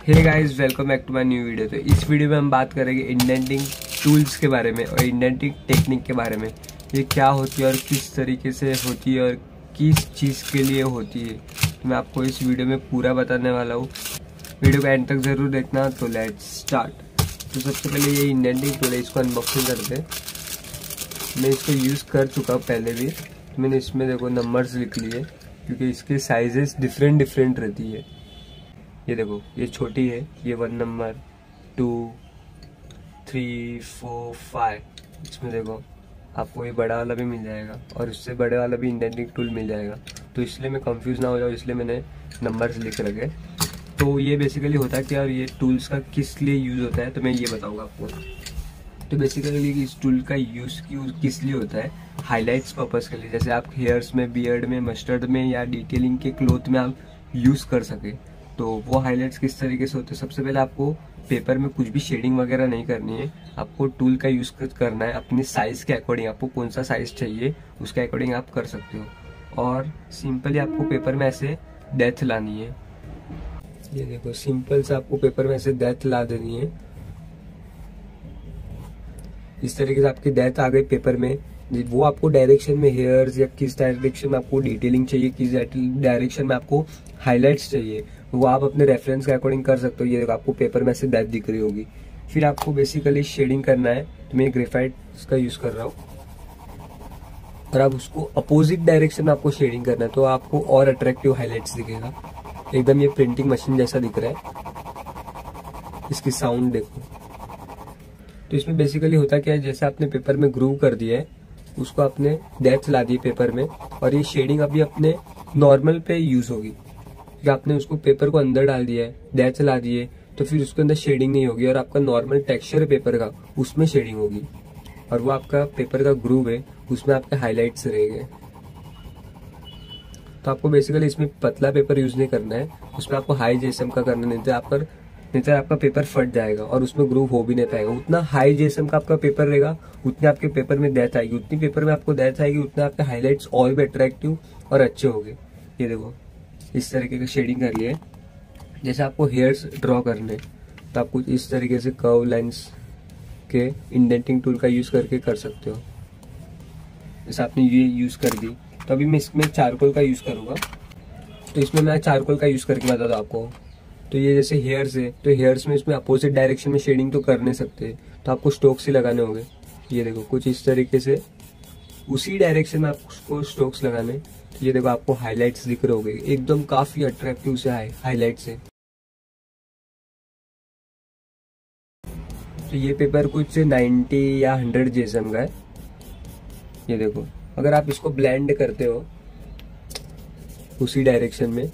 Hey guys, welcome back to my new video. तो इस video में हम बात करेंगे इंडेंटिंग टूल्स के बारे में और इंडेंटिंग टेक्निक के बारे में। ये क्या होती है और किस तरीके से होती है और किस चीज़ के लिए होती है, तो मैं आपको इस वीडियो में पूरा बताने वाला हूँ। वीडियो को एंड तक ज़रूर देखना। तो लेट्स स्टार्ट। तो सबसे पहले ये इंडेंटिंग टूल है, इसको अनबॉक्सिंग करते हैं। मैं इसको यूज़ कर चुका पहले भी। तो मैंने इसमें देखो नंबर्स लिख लिए क्योंकि इसके साइजेस डिफरेंट रहती है। ये देखो, ये छोटी है, ये 1 नंबर 2 3 4 5। इसमें देखो आपको ये बड़ा वाला भी मिल जाएगा और इससे बड़े वाला भी इंडेंटिंग टूल मिल जाएगा। तो इसलिए मैं कंफ्यूज ना हो जाऊँ, इसलिए मैंने नंबर्स लिख रखे। तो ये बेसिकली होता है कि यार ये टूल्स का किस लिए यूज़ होता है, तो मैं ये बताऊँगा आपको। तो बेसिकली इस टूल का यूज़ किस लिए होता है, हाईलाइट्स पर्पज़ के लिए। जैसे आप हेयर्स में, बियर्ड में, मस्टर्ड में या डिटेलिंग के क्लोथ में आप यूज़ कर सके। तो वो हाईलाइट्स किस तरीके से होते हैं, सबसे पहले आपको पेपर में कुछ भी शेडिंग वगैरह नहीं करनी है। आपको टूल का यूज़ करना है अपनी साइज़ के अकॉर्डिंग। आपको कौन सा साइज़ चाहिए उसके अकॉर्डिंग आप कर सकते हो। और सिंपली आपको पेपर में ऐसे डेथ लानी है। ये देखो, सिंपल से आपको पेपर में ऐसे डेथ ला देनी है। इस तरीके से आपकी डेथ आ गई पेपर में। वो आपको डायरेक्शन में हेयर्स या किस डायरेक्शन में आपको डिटेलिंग चाहिए, किस डायरेक्शन में आपको हाईलाइट्स चाहिए, वो आप अपने रेफरेंस के अकॉर्डिंग कर सकते हो। ये देखो, आपको पेपर में ऐसे डेथ दिख रही होगी। फिर आपको बेसिकली शेडिंग करना है। तो मैं ग्रेफाइट का यूज कर रहा हूँ और आप उसको अपोजिट डायरेक्शन में आपको शेडिंग करना है, तो आपको और अट्रैक्टिव हाईलाइट्स दिखेगा। एकदम ये प्रिंटिंग मशीन जैसा दिख रहा है। इसकी साउंड देखो। तो इसमें बेसिकली होता क्या है, जैसे आपने पेपर में ग्रूव कर दिया है, उसको आपने डेप्थ ला दी पेपर में, और ये शेडिंग अभी अपने नॉर्मल पे यूज होगी क्योंकि आपने उसको पेपर को अंदर डाल दिया है, डेप्थ ला दिए, तो फिर उसके अंदर शेडिंग नहीं होगी और आपका नॉर्मल टेक्सचर पेपर का उसमें शेडिंग होगी। और वो आपका पेपर का ग्रूव है, उसमें आपके हाईलाइट्स रहेंगे। तो आपको बेसिकली इसमें पतला पेपर यूज नहीं करना है, उसमें आपको हाई जेएसएम का करना, नहीं तो आपका पेपर फट जाएगा और उसमें ग्रूव हो भी नहीं पाएगा। उतना हाई जेएसएम का आपका पेपर रहेगा, उतने आपके पेपर में डेथ आएगी, उतनी पेपर में आपको डेथ आएगी, उतने आपके हाईलाइट्स और भी अट्रैक्टिव और अच्छे होंगे। ये देखो, इस तरीके का शेडिंग कर लिए। जैसे आपको हेयर्स ड्रॉ करने, तो आप कुछ इस तरीके से कर्व लाइन्स के इंडेंटिंग टूल का यूज करके कर सकते हो। जैसे आपने ये यूज कर दी, तो अभी मैं इसमें चारकोल का यूज करूंगा। तो इसमें मैं चारकोल का यूज करके बताता हूँ आपको। तो ये जैसे हेयर्स है, तो हेयर्स में इसमें अपोजिट डायरेक्शन में शेडिंग तो कर नहीं सकते, तो आपको स्ट्रोक्स ही लगाने होंगे। ये देखो, कुछ इस तरीके से उसी डायरेक्शन में आपको स्ट्रोक्स लगाने। तो ये देखो, आपको हाईलाइट्स दिख रहे होंगे, एकदम काफी अट्रैक्टिव से हाईलाइट्स है। तो ये पेपर कुछ 90 या 100 जेएसएम का है। ये देखो, अगर आप इसको ब्लेंड करते हो उसी डायरेक्शन में,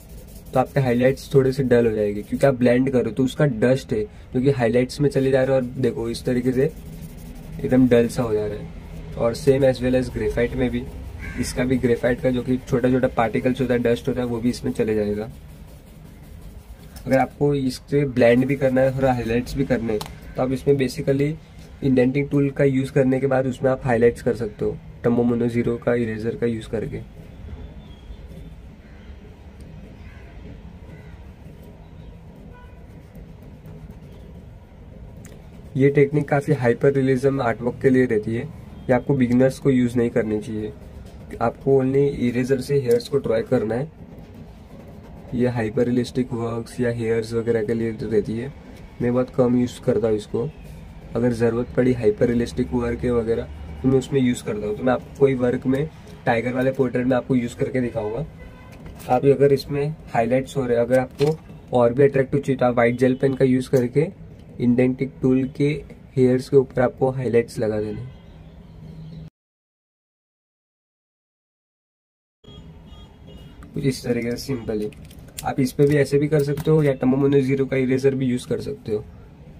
तो आपके हाईलाइट्स थोड़े से डल हो जाएंगे क्योंकि आप ब्लेंड करो तो उसका डस्ट है जो कि हाईलाइट्स में चले जा रहा है। और देखो, इस तरीके से एकदम डल सा हो जा रहा है। और same as well as graphite में भी, इसका भी ग्रेफाइट का जो कि छोटा छोटा पार्टिकल्स होता है, डस्ट होता है, वो भी इसमें चले जाएगा। अगर आपको इससे ब्लेंड भी करना है और हाईलाइट्स भी करने हैं, तो आप इसमें बेसिकली इंडेंटिंग टूल का यूज करने के बाद उसमें आप हाईलाइट्स कर सकते हो टम्बो मोनो 0 का इरेजर का यूज करके। ये टेक्निक काफ़ी हाइपर रियलिज्म आर्टवर्क के लिए रहती है। ये आपको बिगिनर्स को यूज़ नहीं करनी चाहिए। आपको ओनली इरेजर से हेयर्स को ड्रॉ करना है। ये हाइपर रियलिस्टिक वर्क्स या हेयर्स वगैरह के लिए रहती है। मैं बहुत कम यूज़ करता हूँ इसको। अगर ज़रूरत पड़ी हाइपर रियलिस्टिक वर्क है वगैरह, तो मैं उसमें यूज़ करता हूँ। तो मैं आपको कोई वर्क में, टाइगर वाले पोर्ट्रेट में आपको यूज़ करके दिखाऊंगा। आप अगर इसमें हाईलाइट्स हो रहे हैं, अगर आपको और भी अट्रैक्टिव चाहिए, तो आप व्हाइट जेल पेन का यूज़ करके इंडेंटिंग टूल के हेयर्स के ऊपर आपको हाईलाइट्स लगा देने। कुछ इस तरीके से सिंपली आप इस पे भी ऐसे भी कर सकते हो या टम्बो मोनो 0 का इरेजर भी यूज कर सकते हो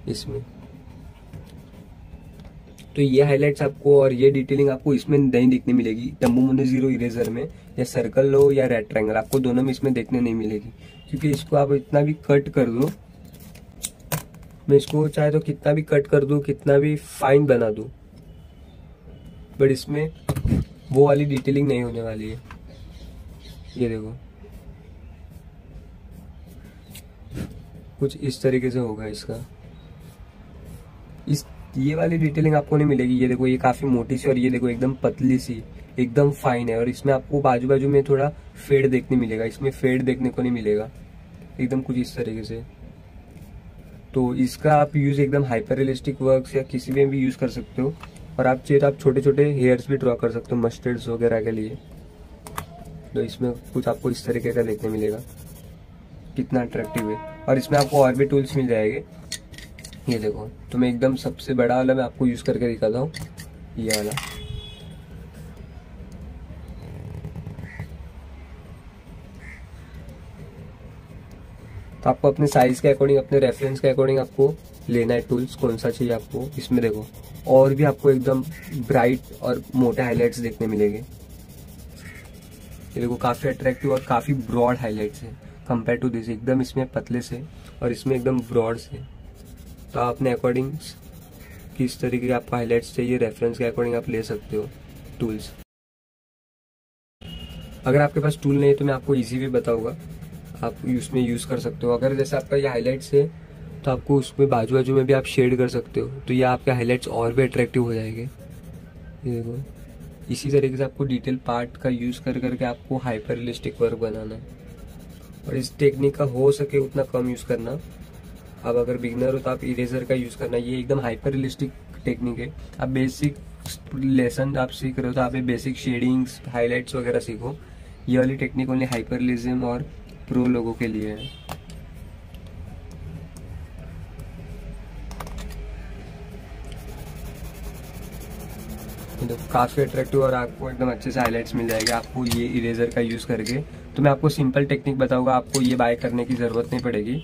इसमें। तो ये हाईलाइट्स आपको और ये डिटेलिंग आपको इसमें नहीं दिखने मिलेगी टम्बो मोनो 0 इरेजर में, या सर्कल लो या रेड ट्रायंगल, आपको दोनों में इसमें देखने नहीं मिलेगी क्योंकि इसको आप इतना भी कट कर दो, मैं इसको चाहे तो कितना भी कट कर दूं, कितना भी फाइन बना दूं, बट इसमें वो वाली डिटेलिंग नहीं होने वाली है। ये देखो, कुछ इस तरीके से होगा इसका। ये वाली डिटेलिंग आपको नहीं मिलेगी। ये देखो, ये काफी मोटी सी और ये देखो एकदम पतली सी, एकदम फाइन है। और इसमें आपको बाजू बाजू में थोड़ा फेड देखने मिलेगा, इसमें फेड देखने को नहीं मिलेगा, एकदम कुछ इस तरीके से। तो इसका आप यूज एकदम हाइपर रियलिस्टिक वर्क्स या किसी में भी यूज कर सकते हो। और आप चाहिए तो आप छोटे छोटे हेयर्स भी ड्रॉ कर सकते हो मस्टर्ड्स वगैरह के लिए। तो इसमें कुछ आपको इस तरीके का देखने मिलेगा, कितना अट्रैक्टिव है। और इसमें आपको और भी टूल्स मिल जाएंगे। ये देखो, तो मैं एकदम सबसे बड़ा वाला मैं आपको यूज करके दिखाता हूँ, ये वाला। तो आपको अपने साइज के अकॉर्डिंग, अपने रेफरेंस के अकॉर्डिंग आपको लेना है टूल्स, कौन सा चाहिए आपको। इसमें देखो और भी आपको एकदम ब्राइट और मोटे हाइलाइट्स देखने मिलेंगे। ये देखो, काफी अट्रैक्टिव और काफी ब्रॉड हाइलाइट्स है कंपेयर टू दिस। एकदम इसमें पतले से और इसमें एकदम ब्रॉड से। तो आप अपने अकॉर्डिंग किस तरीके के आपको हाइलाइट्स चाहिए, रेफरेंस के अकॉर्डिंग आप ले सकते हो टूल्स। अगर आपके पास टूल नहीं है तो मैं आपको इजी वे बताऊंगा, आप उसमें यूज कर सकते हो। अगर जैसे आपका ये हाइलाइट्स है तो आपको उसमें बाजू बाजू में भी आप शेड कर सकते हो, तो ये आपके हाइलाइट्स और भी अट्रैक्टिव हो जाएंगे। ये देखो, इसी तरीके से आपको डिटेल पार्ट का यूज कर करके आपको हाइपर रियलिस्टिक वर्क बनाना है। और इस टेक्निक का हो सके उतना कम यूज करना। अब अगर बिगनर हो तो आप इरेजर का यूज करना। ये एकदम हाइपर रियलिस्टिक टेक्निक है। आप बेसिक लेसन आप सीख रहे हो तो आप बेसिक शेडिंग्स, हाइलाइट्स वगैरह सीखो। ये वाली टेक्निक ओनली हाइपर रियलिज्म और प्रो लोगों के लिए है। तो काफी अट्रैक्टिव और आपको एकदम अच्छे से हाइलाइट्स मिल जाएगा आपको ये इरेजर का यूज करके। तो मैं आपको सिंपल टेक्निक बताऊंगा, आपको ये बाय करने की जरूरत नहीं पड़ेगी।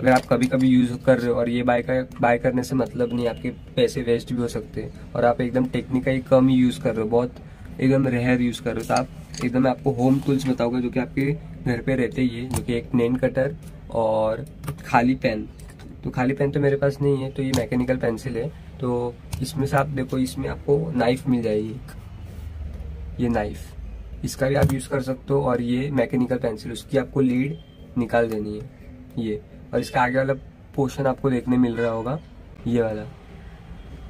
अगर आप कभी कभी यूज कर रहे हो, और ये बाय करने से मतलब नहीं, आपके पैसे वेस्ट भी हो सकते हैं और आप एकदम टेक्निक का ही कम ही यूज कर रहे हो, बहुत एकदम रेयर यूज कर रहे हो। तो आप एकदम, मैं आपको होम टूल्स बताऊंगा जो कि आपके घर पे रहते ही है, जो कि एक नेल कटर और खाली पेन। तो खाली पेन तो मेरे पास नहीं है, तो ये मैकेनिकल पेंसिल है। तो इसमें से आप देखो, इसमें आपको नाइफ मिल जाएगी, ये नाइफ, इसका भी आप यूज कर सकते हो। और ये मैकेनिकल पेंसिल, उसकी आपको लीड निकाल देनी है ये। और इसका आगे वाला पोर्शन आपको देखने मिल रहा होगा, ये वाला।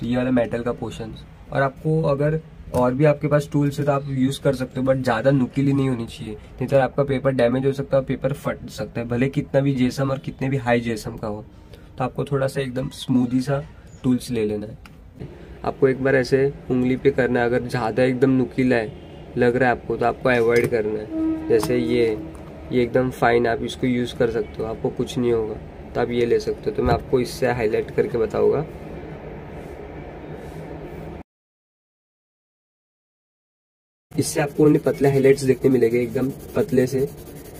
तो ये वाला मेटल का पोर्शन। और आपको अगर और भी आपके पास टूल्स है तो आप यूज कर सकते हो, बट ज्यादा नुकीली नहीं होनी चाहिए, नहीं तो आपका पेपर डैमेज हो सकता है, पेपर फट सकता है, भले कितना भी जेसम और कितने भी हाई जेसम का हो। तो आपको थोड़ा सा एकदम स्मूदी सा टूल्स ले लेना है। आपको एक बार ऐसे उंगली पे करना है, अगर ज्यादा एकदम नुकीला है लग रहा है आपको तो आपको अवॉइड करना है। जैसे ये एकदम फाइन, आप इसको यूज कर सकते हो, आपको कुछ नहीं होगा, तो आप ये ले सकते हो। तो मैं आपको इससे हाईलाइट करके बताऊंगा। इससे आपको उन्हें पतले हाइलाइट्स देखने मिलेंगे, एकदम पतले से।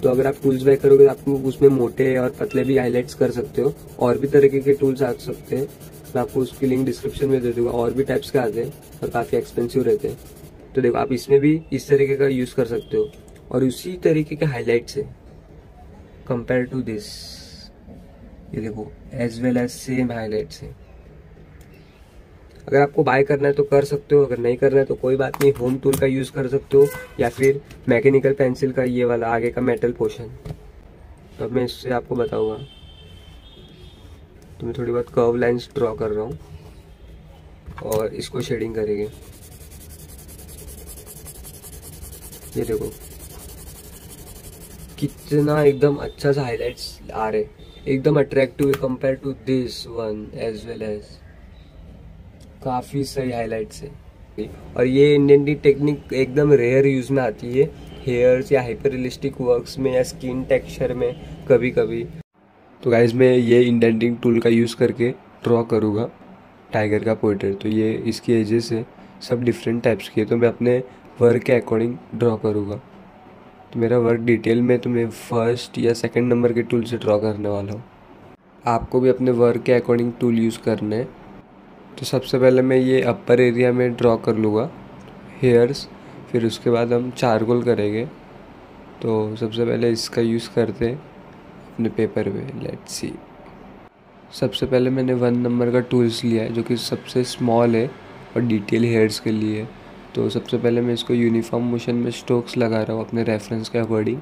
तो अगर आप टूल्स बाय करोगे तो आपको उसमें मोटे और पतले भी हाइलाइट्स कर सकते हो। और भी तरीके के टूल्स आ सकते हैं, मैं आपको उसकी लिंक डिस्क्रिप्शन में दे दूंगा। और भी टाइप्स के आते हैं और काफी एक्सपेंसिव रहते हैं। तो देखो, आप इसमें भी इस तरीके का यूज कर सकते हो और उसी तरीके के हाइलाइट्स है कंपेयर टू दिस। ये देखो, as well as same highlights है। अगर आपको बाय करना है तो कर सकते हो, अगर नहीं करना है तो कोई बात नहीं, होम टूल का यूज कर सकते हो या फिर मैकेनिकल पेंसिल का ये वाला आगे का मेटल पोर्शन। तो अब मैं इससे आपको बताऊंगा। तो मैं थोड़ी बहुत कर्व लाइंस ड्रॉ कर रहा हूँ और इसको शेडिंग करेंगे। ये देखो कितना एकदम अच्छा सा हाइलाइट्स आ रहे, एकदम attractive compare to this one as well as. काफी सही हाइलाइट्स है। और ये इंडियन टेक्निक एकदम रेयर यूज में आती है, हेयर्स या हाइपर रियलिस्टिक वर्क्स में या स्किन टेक्सचर में कभी कभी। तो गाइज मैं ये इंडेंटिंग टूल का यूज करके ड्रॉ करूँगा टाइगर का पोर्ट्रेट। तो ये इसकी एजेस है सब डिफरेंट टाइप्स की है, तो मैं अपने वर्क के अकॉर्डिंग ड्रॉ करूँगा। तो मेरा वर्क डिटेल में तो मैं फर्स्ट या सेकंड नंबर के टूल से ड्रॉ करने वाला हूँ। आपको भी अपने वर्क के अकॉर्डिंग टूल यूज़ करना है। तो सबसे पहले मैं ये अपर एरिया में ड्रॉ कर लूँगा हेयर्स, फिर उसके बाद हम चारकोल करेंगे। तो सबसे पहले इसका यूज़ करते हैं अपने पेपर पे। Let's see. सबसे पहले मैंने 1 नंबर का टूल्स लिया है जो कि सबसे स्मॉल है और डिटेल हेयर्स के लिए है। तो सबसे पहले मैं इसको यूनिफॉर्म मोशन में स्ट्रोक्स लगा रहा हूँ अपने रेफरेंस के अकॉर्डिंग।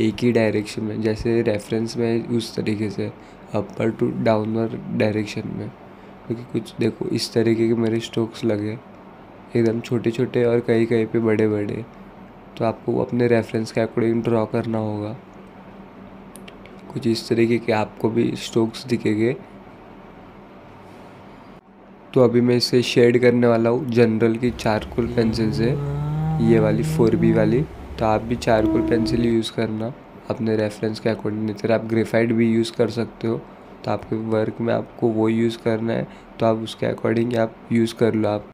एक ही डायरेक्शन में, जैसे रेफरेंस में उस तरीके से अपर टू डाउनवर्ड डायरेक्शन में। क्योंकि कुछ देखो इस तरीके के मेरे स्ट्रोक्स लगे, एकदम छोटे छोटे और कहीं कहीं पे बड़े बड़े। तो आपको अपने रेफरेंस के अकॉर्डिंग ड्रॉ करना होगा। कुछ इस तरीके के आपको भी स्ट्रोक्स दिखेंगे। तो अभी मैं इसे शेड करने वाला हूँ जनरल की चारकोल पेंसिल से, ये वाली 4B वाली। तो आप भी चारकोल पेंसिल यूज़ करना अपने रेफरेंस के अकॉर्डिंग, नहीं तो आप ग्रेफाइट भी यूज़ कर सकते हो। तो आपके वर्क में आपको वो यूज़ करना है तो आप उसके अकॉर्डिंग आप यूज़ कर लो। आप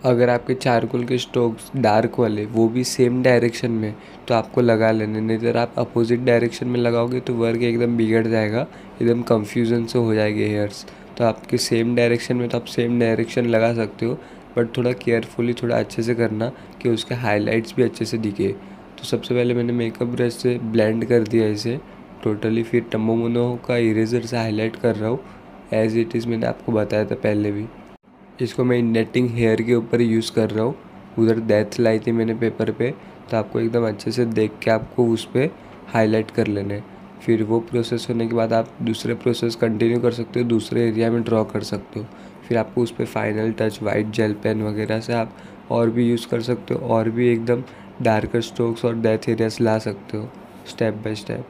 अगर आपके चारकोल के स्ट्रोक्स डार्क वाले वो भी सेम डायरेक्शन में तो आपको लगा लेने, नहीं तो आप अपोजिट डायरेक्शन में लगाओगे तो वर्क एकदम बिगड़ जाएगा, एकदम कंफ्यूजन से हो जाएंगे हेयर्स। तो आपके सेम डायरेक्शन में तो आप सेम डायरेक्शन लगा सकते हो, बट थोड़ा केयरफुली थोड़ा अच्छे से करना कि उसके हाईलाइट्स भी अच्छे से दिखे। तो सबसे पहले मैंने मेकअप ब्रश से ब्लेंड कर दिया इसे टोटली, फिर टम्बो मोनो का इरेजर से हाईलाइट कर रहा हूँ एज इट इज़, मैंने आपको बताया था पहले भी। इसको मैं इंडेंटिंग हेयर के ऊपर यूज़ कर रहा हूँ। उधर डेप्थ लाई थी मैंने पेपर पे, तो आपको एकदम अच्छे से देख के आपको उस पर हाईलाइट कर लेने। फिर वो प्रोसेस होने के बाद आप दूसरे प्रोसेस कंटिन्यू कर सकते हो, दूसरे एरिया में ड्रॉ कर सकते हो। फिर आपको उस पर final touch white gel pen वगैरह से आप और भी यूज़ कर सकते हो, और भी एकदम डार्कर स्ट्रोक्स और डेथ एरियाज ला सकते हो स्टेप बाय स्टेप।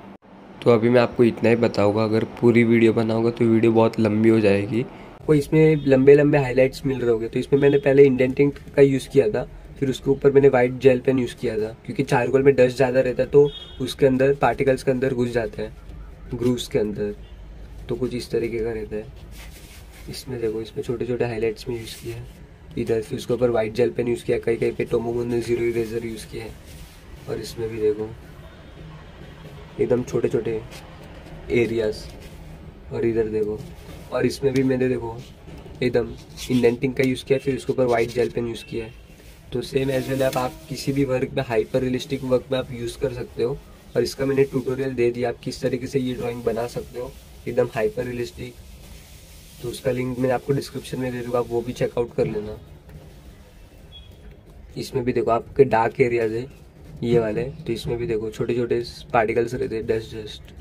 तो अभी मैं आपको इतना ही बताऊँगा, अगर पूरी वीडियो बनाऊँगा तो वीडियो बहुत लंबी हो जाएगी। को इसमें लंबे लंबे हाइलाइट्स मिल रहे होंगे। तो इसमें मैंने पहले इंडेंटिंग का यूज़ किया था, फिर उसके ऊपर मैंने वाइट जेल पेन यूज़ किया था, क्योंकि चारकोल में डस्ट ज़्यादा रहता है तो उसके अंदर पार्टिकल्स के अंदर घुस जाते हैं ग्रूव्स के अंदर। तो कुछ इस तरीके का रहता है। इसमें देखो, इसमें छोटे छोटे हाईलाइट्स में यूज़ किया है इधर, फिर उसके ऊपर वाइट जेल पेन यूज़ किया, कहीं कहीं पे टोमो ने जीरो इरेजर यूज़ किया है। और इसमें भी देखो एकदम छोटे छोटे एरियाज, और इधर देखो, और इसमें भी मैंने देखो एकदम इंडेंटिंग का यूज़ किया, फिर उसके ऊपर वाइट जेल पेन यूज़ किया है। तो सेम एज वेल आप किसी भी वर्क में, हाइपर रियलिस्टिक वर्क में आप यूज़ कर सकते हो। और इसका मैंने ट्यूटोरियल दे दिया आप किस तरीके से ये ड्राइंग बना सकते हो एकदम हाइपर रियलिस्टिक। तो उसका लिंक मैं आपको डिस्क्रिप्शन में दे दूँगा, आप वो भी चेकआउट कर लेना। इसमें भी देखो आपके डार्क एरियाज है ये वाले, तो इसमें भी देखो छोटे छोटे पार्टिकल्स रहते हैं, डस्ट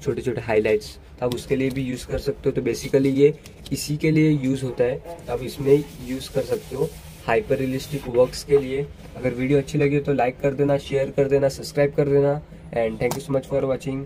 छोटे छोटे हाइलाइट्स, तो आप उसके लिए भी यूज़ कर सकते हो। तो बेसिकली ये इसी के लिए यूज़ होता है, आप इसमें यूज़ कर सकते हो हाइपर रियलिस्टिक वर्क्स के लिए। अगर वीडियो अच्छी लगी तो लाइक कर देना, शेयर कर देना, सब्सक्राइब कर देना, and thank you so much for watching.